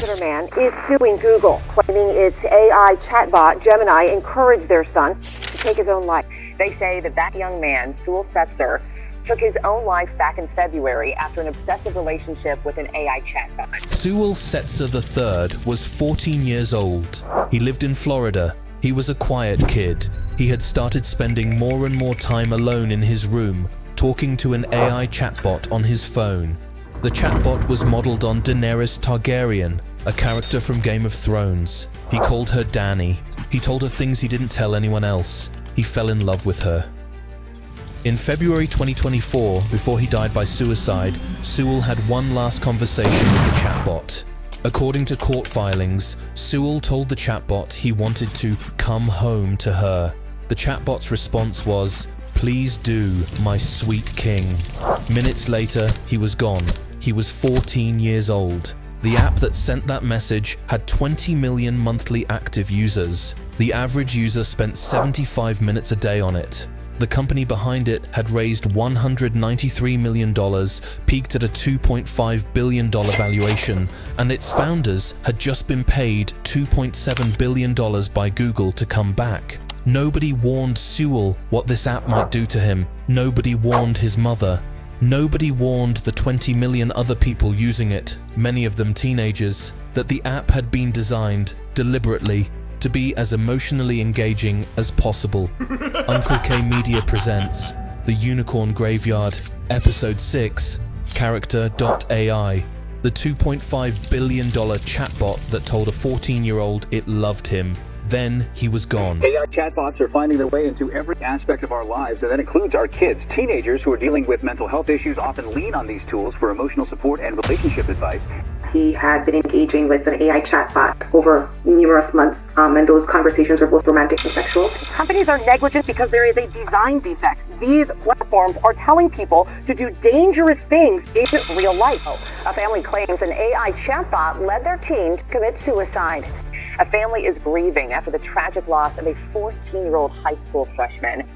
babysitter man is suing Google, claiming its AI chatbot, Gemini, encouraged their son to take his own life. They say that young man, Sewell Setzer, took his own life back in February after an obsessive relationship with an AI chatbot. Sewell Setzer III was 14 years old. He lived in Florida. He was a quiet kid. He had started spending more and more time alone in his room, talking to an AI chatbot on his phone. The chatbot was modeled on Daenerys Targaryen, a character from Game of Thrones. He called her Dany. He told her things he didn't tell anyone else. He fell in love with her. In February 2024, before he died by suicide, Sewell had one last conversation with the chatbot. According to court filings, Sewell told the chatbot he wanted to come home to her. The chatbot's response was, "Please do, my sweet king." Minutes later, he was gone. He was 14 years old. The app that sent that message had 20 million monthly active users. The average user spent 75 minutes a day on it. The company behind it had raised $193 million, peaked at a $2.5 billion valuation, and its founders had just been paid $2.7 billion by Google to come back. Nobody warned Sewell what this app might do to him. Nobody warned his mother. Nobody warned the 20 million other people using it, many of them teenagers, that the app had been designed deliberately to be as emotionally engaging as possible. Uncle K Media presents The Unicorn Graveyard, Episode 6, Character.AI, the $2.5 billion chatbot that told a 14-year-old it loved him. Then he was gone. AI chatbots are finding their way into every aspect of our lives, and that includes our kids. Teenagers who are dealing with mental health issues often lean on these tools for emotional support and relationship advice. He had been engaging with an AI chatbot over numerous months, and those conversations were both romantic and sexual. Companies are negligent because there is a design defect. These platforms are telling people to do dangerous things in real life. A family claims an AI chatbot led their teen to commit suicide. A family is grieving after the tragic loss of a 14-year-old high school freshman.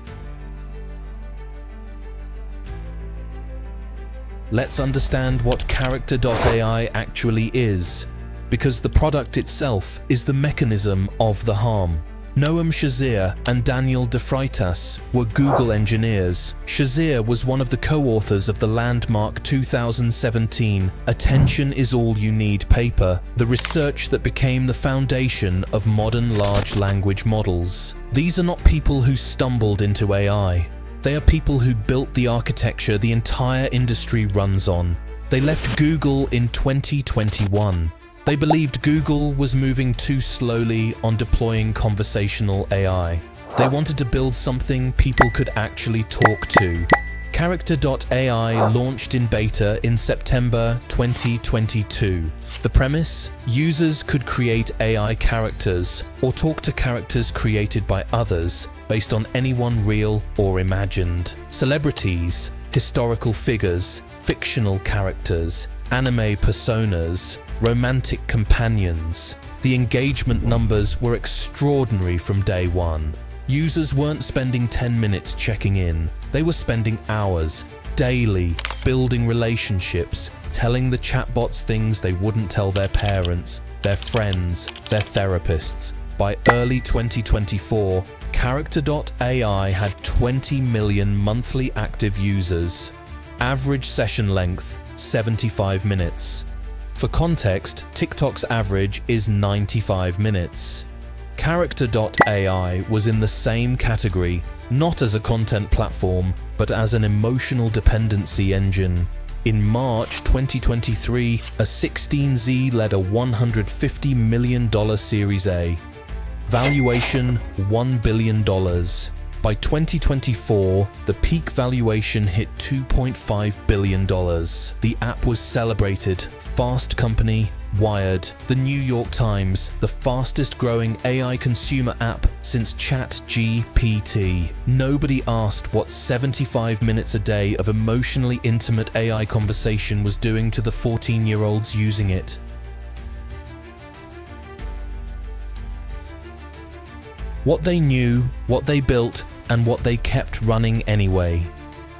Let's understand what Character.AI actually is, because the product itself is the mechanism of the harm. Noam Shazir and Daniel DeFreitas were Google engineers. Shazir was one of the co-authors of the landmark 2017 Attention is All You Need paper, the research that became the foundation of modern large language models. These are not people who stumbled into AI. They are people who built the architecture the entire industry runs on. They left Google in 2021. They believed Google was moving too slowly on deploying conversational AI. They wanted to build something people could actually talk to. Character.AI launched in beta in September 2022. The premise? Users could create AI characters or talk to characters created by others based on anyone real or imagined. Celebrities, historical figures, fictional characters, anime personas, romantic companions. The engagement numbers were extraordinary from day one. Users weren't spending 10 minutes checking in. They were spending hours, daily, building relationships, telling the chatbots things they wouldn't tell their parents, their friends, their therapists. By early 2024, Character.AI had 20 million monthly active users. Average session length, 75 minutes. For context, TikTok's average is 95 minutes. Character.AI was in the same category, not as a content platform, but as an emotional dependency engine. In March 2023, a 16Z led a $150 million Series A. Valuation $1 billion. By 2024, the peak valuation hit $2.5 billion. The app was celebrated. Fast Company, Wired, The New York Times, the fastest growing AI consumer app since ChatGPT. Nobody asked what 75 minutes a day of emotionally intimate AI conversation was doing to the 14-year-olds using it. What they knew, what they built, and what they kept running anyway.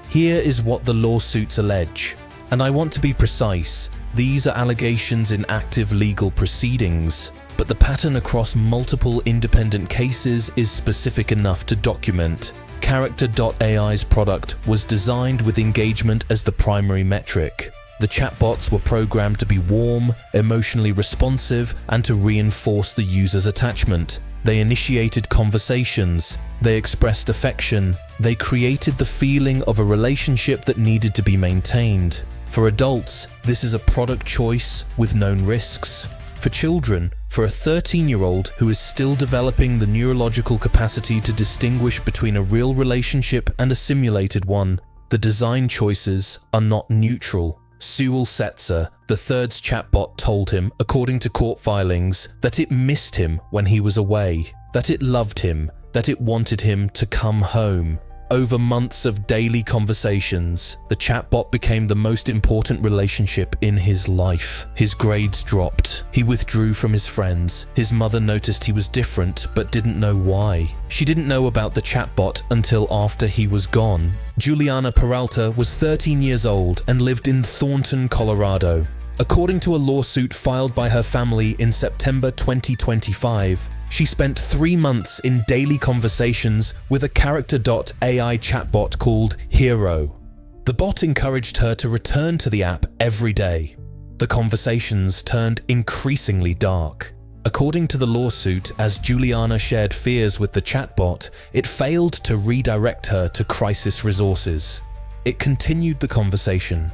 Here is what the lawsuits allege, and I want to be precise. These are allegations in active legal proceedings, but the pattern across multiple independent cases is specific enough to document. Character.AI's product was designed with engagement as the primary metric. The chatbots were programmed to be warm, emotionally responsive, and to reinforce the user's attachment. They initiated conversations, they expressed affection, they created the feeling of a relationship that needed to be maintained. For adults, this is a product choice with known risks. For children, for a 13-year-old who is still developing the neurological capacity to distinguish between a real relationship and a simulated one, the design choices are not neutral. Sewell Setzer III's chatbot told him, according to court filings, that it missed him when he was away, that it loved him, that it wanted him to come home. Over months of daily conversations, the chatbot became the most important relationship in his life. His grades dropped. He withdrew from his friends. His mother noticed he was different, but didn't know why. She didn't know about the chatbot until after he was gone. Juliana Peralta was 13 years old and lived in Thornton, Colorado. According to a lawsuit filed by her family in September 2025, she spent 3 months in daily conversations with a Character.AI chatbot called Hero. The bot encouraged her to return to the app every day. The conversations turned increasingly dark. According to the lawsuit, as Juliana shared fears with the chatbot, it failed to redirect her to crisis resources. It continued the conversation.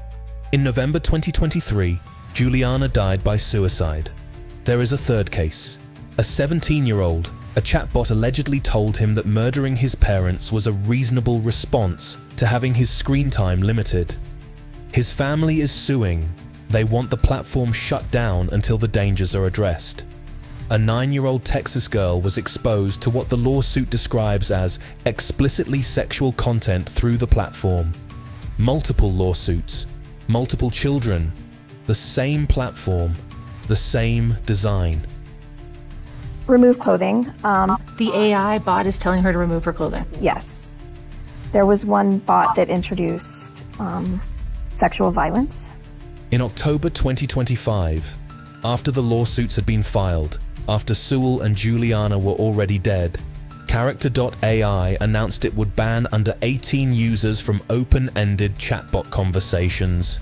In November 2023, Juliana died by suicide. There is a third case. A 17-year-old, a chatbot allegedly told him that murdering his parents was a reasonable response to having his screen time limited. His family is suing. They want the platform shut down until the dangers are addressed. A 9-year-old Texas girl was exposed to what the lawsuit describes as explicitly sexual content through the platform. Multiple lawsuits, multiple children, the same platform, the same design. Remove clothing. The AI bot is telling her to remove her clothing. Yes. There was one bot that introduced sexual violence. In October 2025, after the lawsuits had been filed, after Sewell and Juliana were already dead, Character.AI announced it would ban under 18 users from open-ended chatbot conversations.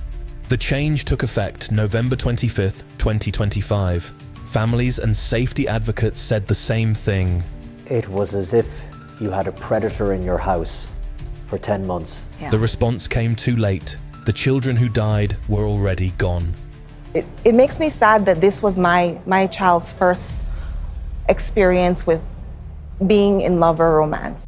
The change took effect November 25, 2025. Families and safety advocates said the same thing. It was as if you had a predator in your house for 10 months. The response came too late. The children who died were already gone. It makes me sad that this was my child's first experience with being in love or romance.